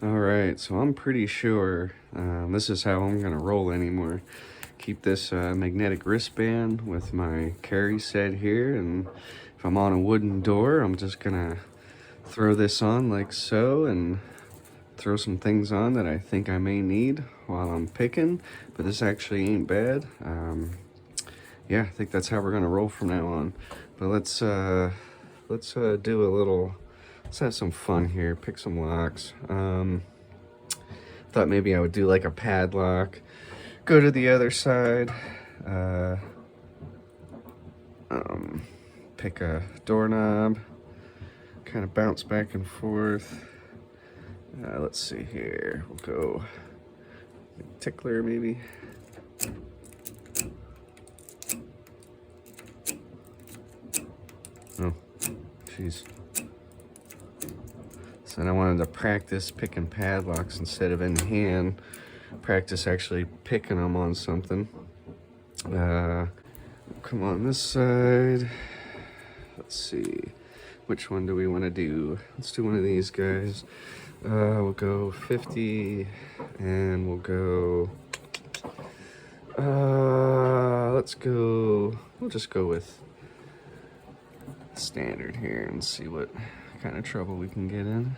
Alright, so I'm pretty sure this is how I'm gonna roll anymore. Keep this magnetic wristband with my carry set here, and if I'm on a wooden door, I'm just gonna throw this on like so and throw some things on that I think I may need while I'm picking, but this actually ain't bad. Yeah, I think that's how we're gonna roll from now on. But let's do a little, let's have some fun here, pick some locks. Thought maybe I would do like a padlock, go to the other side, pick a doorknob, kind of bounce back and forth. Let's see here, we'll go tickler maybe. Oh, jeez. So then I wanted to practice picking padlocks instead of in hand. Practice actually picking them on something. Come on this side. Let's see. Which one do we want to do? Let's do one of these guys. We'll go 50 and we'll go... we'll just go with standard here and see what kind of trouble we can get in.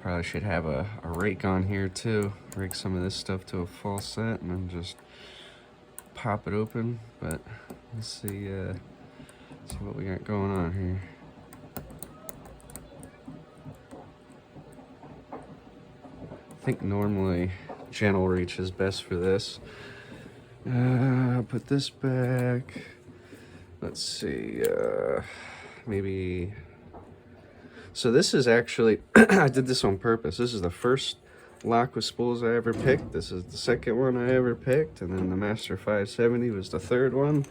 Probably should have a rake on here too. Rake some of this stuff to a full set and then just pop it open. But let's see what we got going on here. I think normally gentle reach is best for this. Put this back. Let's see, maybe... So this is actually, I did this on purpose. This is the first lock with spools I ever picked. This is the second one I ever picked. And then the Master 570 was the third one.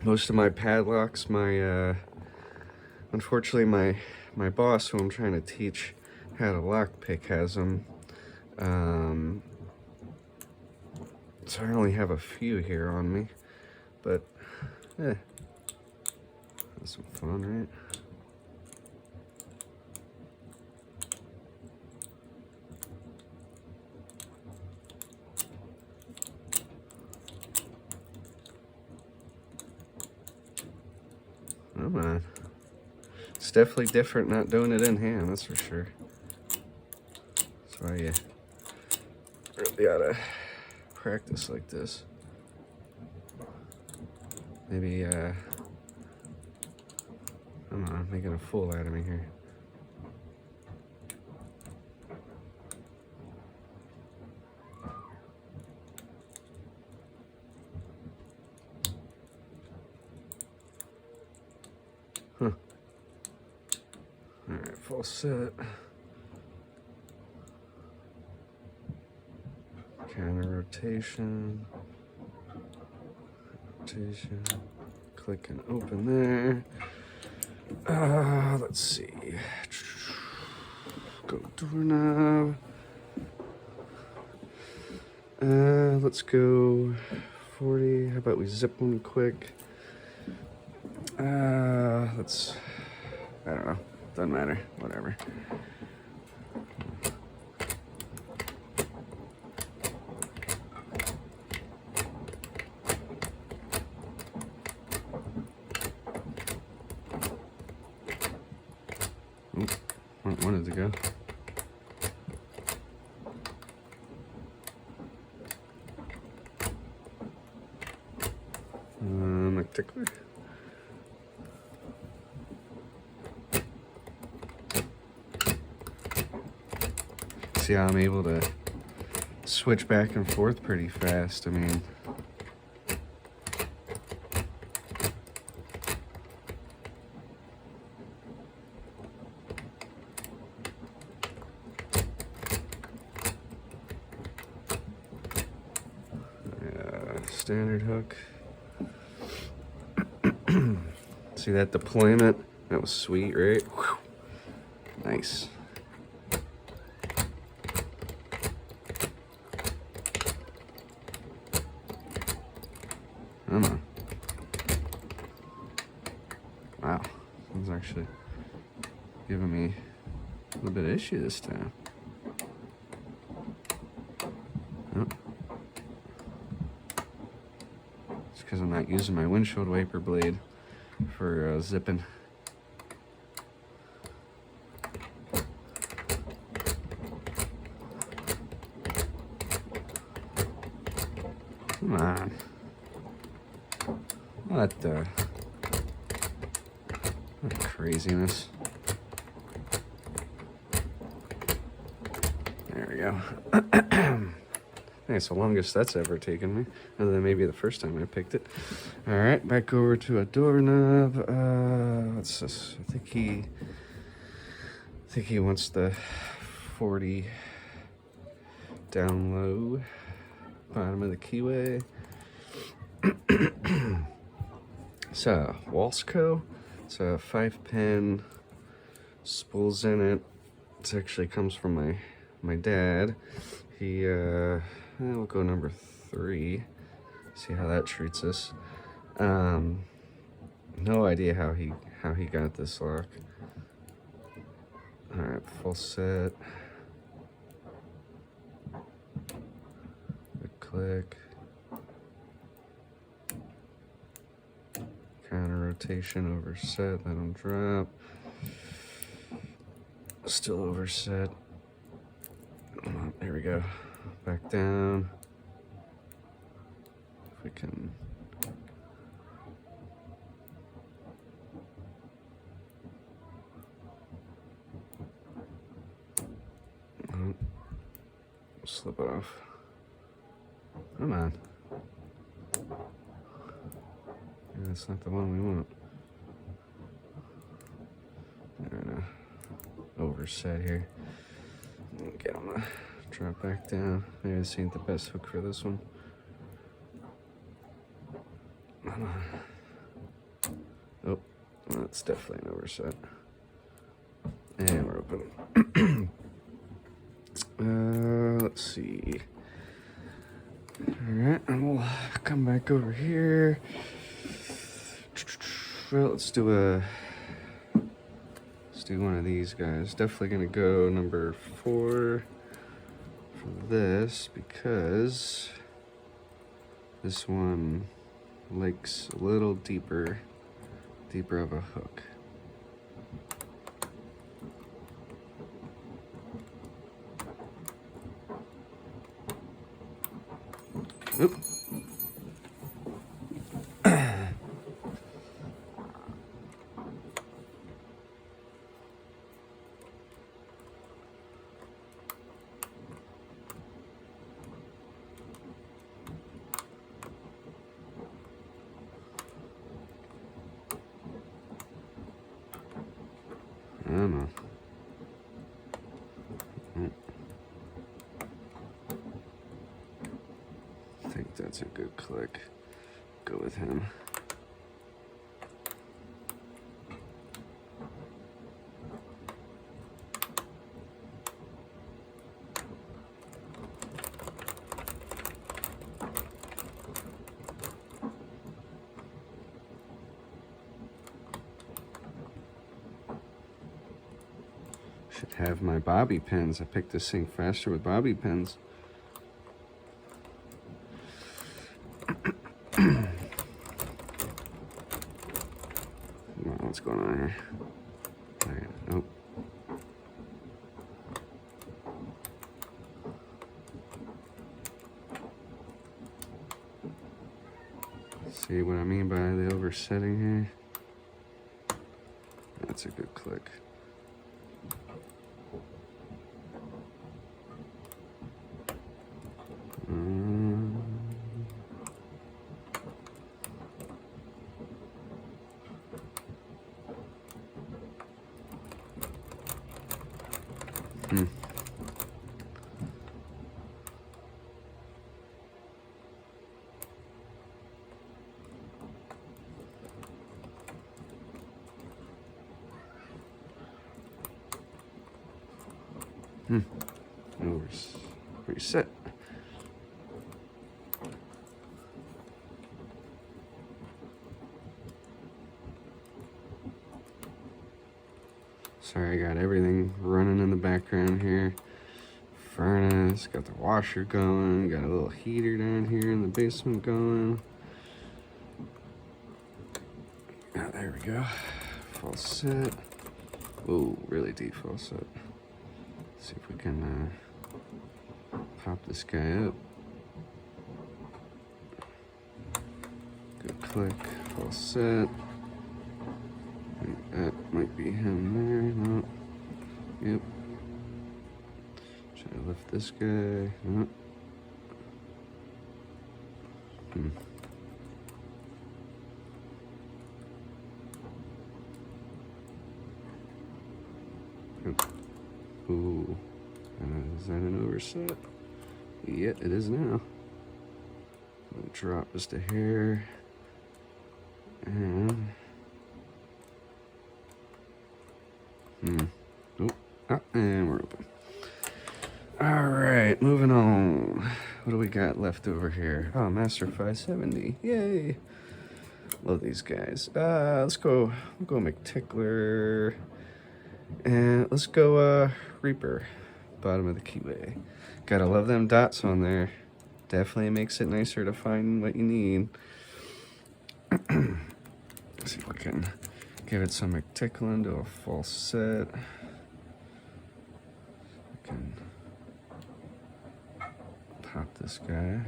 Most of my padlocks, unfortunately my boss who I'm trying to teach how to lockpick has them. So I only have a few here on me. But, that's some fun, right? Come on. It's definitely different not doing it in hand, that's for sure. That's why you really gotta practice like this. Maybe, come on, making a fool out of me here. Huh. Alright, full set. Counter rotation. Rotation. Click and open there. Let's see. Go doorknob. Let's go 40. How about we zip them quick? I don't know. Doesn't matter. Whatever. Wanted to go. A tickler. See how I'm able to switch back and forth pretty fast. I mean, standard hook. See that deployment? That was sweet, right? Whew. Nice. Come on. Wow. This one's actually giving me little bit of issue this time. Oh. It's because I'm not using my windshield wiper blade for zipping. Come on. What craziness. There we go. That's the longest that's ever taken me, other than maybe the first time I picked it. All right, back over to a doorknob. What's this? I think he wants the 40 down low, bottom of the keyway. So Walsco. It's a 5-pin, spools in it. It actually comes from my dad. He we'll go number 3. See how that treats us. No idea how he got this lock. All right, full set. Good click. Counter rotation, overset, let them drop. Still overset. Oh, there we go. Back down. If we can. Oh, slip it off. Come on. That's not the one we want. They're gonna overset here. Get them to drop back down. Maybe this ain't the best hook for this one. Oh, that's definitely an overset. And we're open. Let's see. All right, and we'll come back over here. Well, let's do one of these guys. Definitely gonna go number 4 for this because this one likes a little deeper of a hook. Oop. I don't know. I think that's a good click. Go with him. Should have my bobby pins. I picked this thing faster with bobby pins. What's going on here? Right. Oh. See what I mean by the oversetting here? That's a good click. Reset. Sorry, I got everything running in the background here. Furnace, got the washer going, got a little heater down here in the basement going. Oh, there we go. Faucet. Oh, really deep faucet. Let's see if we can pop this guy up. Good click. Faucet. That might be him there. No. Yep. Try to lift this guy. No. Ooh. Is that an overset? Yeah, it is now. I'll drop just a hair. And and we're open. Alright, moving on. What do we got left over here? Oh, Master 570. Yay! Love these guys. Let's go McTickler. And let's go Reaper. Bottom of the keyway. Gotta love them dots on there. Definitely makes it nicer to find what you need. Let's see if we can give it some McTickling to a full set. We can pop this guy.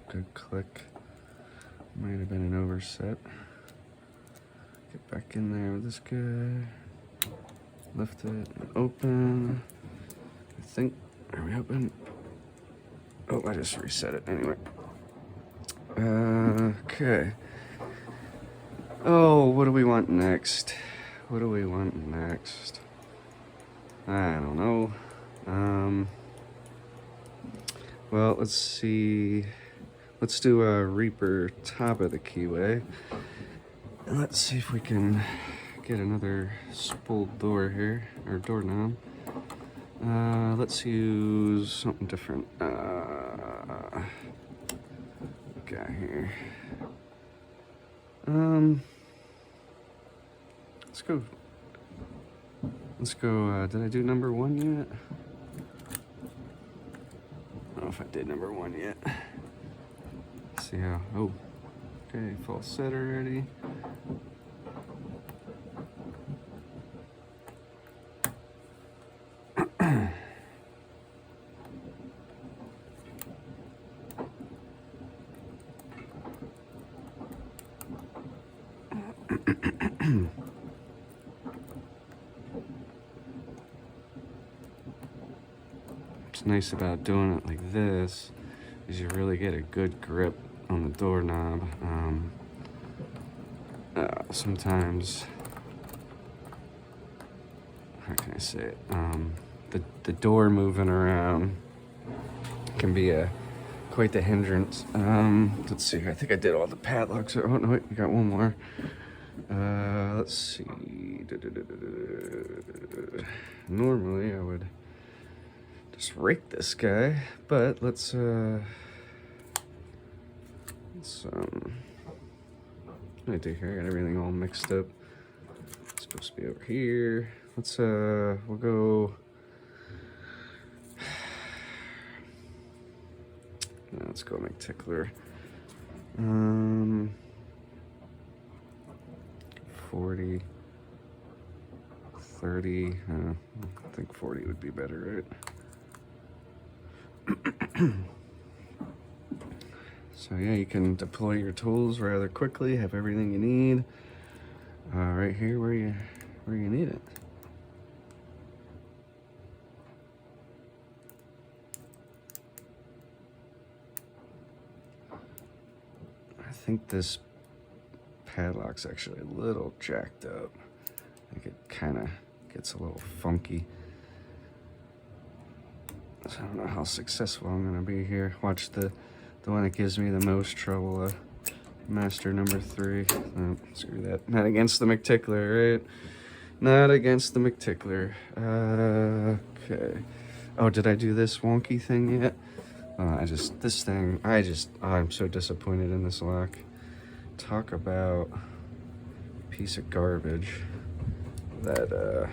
Good click. Might have been an overset. Get back in there with this guy. Lift it and open. I think. Are we open? Oh, I just reset it anyway. Okay. Oh, what do we want next? What do we want next? I don't know. Well, let's see. Let's do a Reaper top of the keyway. And let's see if we can get another spooled door here, or doorknob. Let's use something different. Got here. Let's go, did I do number 1 yet? I don't know if I did number 1 yet. Let's see how, oh, okay, full set already. What's nice about doing it like this is you really get a good grip on the doorknob. Sometimes, how can I say it? The door moving around can be quite the hindrance. Let's see. I think I did all the padlocks. Oh no, wait, we got one more. Let's see. Normally I would just rake this guy, but let's what do I do here? I got everything all mixed up. It's supposed to be over here. We'll go. Let's go McTickler. 40, 30. I think 40 would be better, right? So yeah, you can deploy your tools rather quickly. Have everything you need right here where you need it. I think this padlock's actually a little jacked up. I think it kind of gets a little funky. So I don't know how successful I'm gonna be here. Watch the one that gives me the most trouble, Master number 3. Oh, screw that. Not against the McTickler, right? Not against the McTickler. Okay. Oh, did I do this wonky thing yet? I'm so disappointed in this lock. Talk about piece of garbage that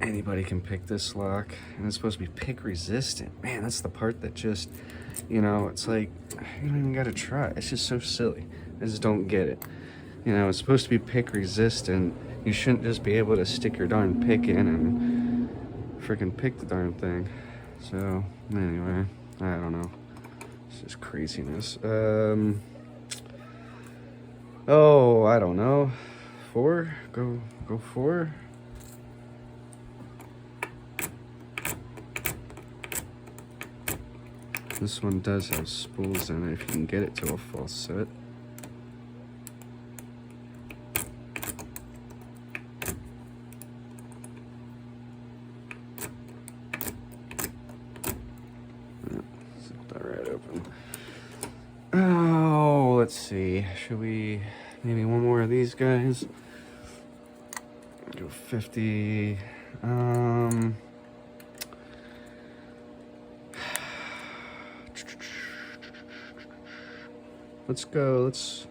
anybody can pick this lock, and it's supposed to be pick resistant. Man, that's the part that just, you know, it's like, you don't even gotta try. It's just so silly. I just don't get it. You know, it's supposed to be pick resistant. You shouldn't just be able to stick your darn pick in and freaking pick the darn thing. So, anyway, I don't know. It's just craziness. Oh, I don't know. 4? Go 4? This one does have spools in it if you can get it to a full set. Zip that right open. Oh, let's see. Should we maybe one more of these guys? Go 50. Let's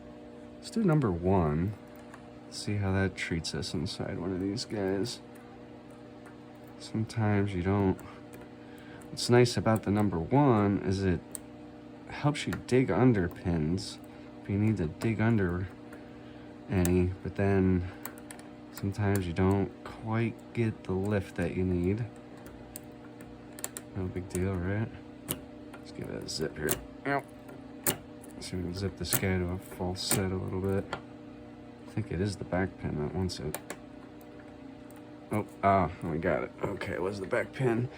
do number 1. See how that treats us inside one of these guys. Sometimes you don't. What's nice about the number 1 is it helps you dig under pins if you need to dig under any, but then sometimes you don't quite get the lift that you need. No big deal, right? Let's give it a zip here. Ow. So we can zip this guy to a false set a little bit. I think it is the back pin that wants it. Oh, we got it. Okay, it was the back pin.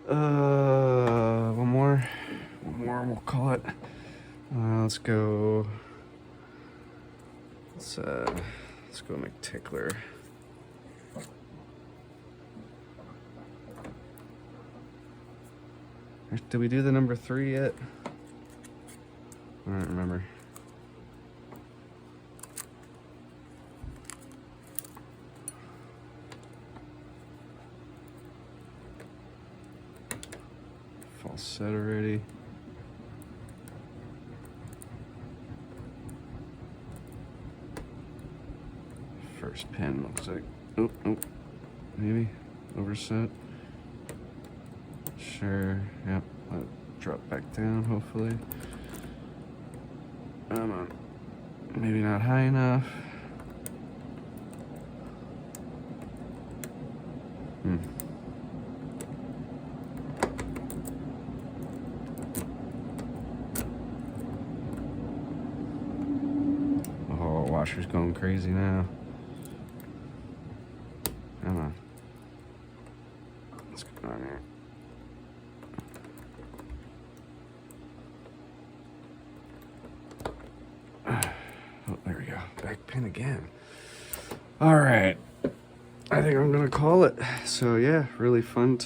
One more, we'll call it. Let's go McTickler. Did we do the number 3 yet? I don't remember. False set already. First pin looks like, oh, maybe overset. Sure, yep, let it drop back down, hopefully. Maybe not high enough. Oh, washer's going crazy now. Come on. Let's go on here. Oh, there we go. Back pin again. All right. I think I'm going to call it. So, yeah, really fun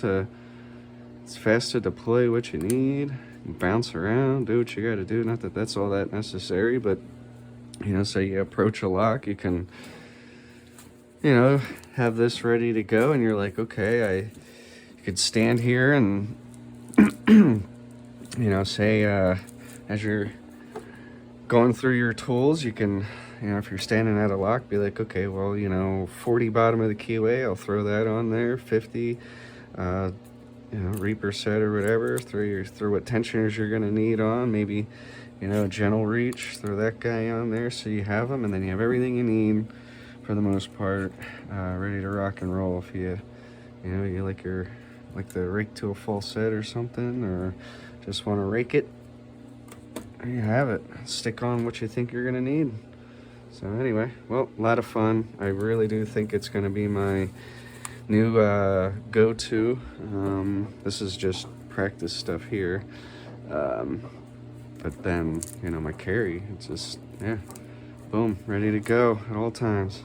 it's fast to deploy what you need. You bounce around, do what you got to do. Not that that's all that necessary, but, you know, say you approach a lock, you can, you know, have this ready to go, and you're like, okay, you could stand here and, you know, say, as you're going through your tools, you can, you know, if you're standing at a lock, be like, okay, well, you know, 40 bottom of the keyway, I'll throw that on there. 50, you know, Reaper set or whatever. Throw what tensioners you're gonna need on. Maybe, you know, gentle reach. Throw that guy on there so you have them, and then you have everything you need for the most part, ready to rock and roll. If you know, you like the rake to a full set or something, or just want to rake it. There you have it. Stick on what you think you're gonna need. So anyway, well, a lot of fun. I really do think it's gonna be my new go-to. This is just practice stuff here. But then, you know, my carry, it's just, yeah, boom, ready to go at all times.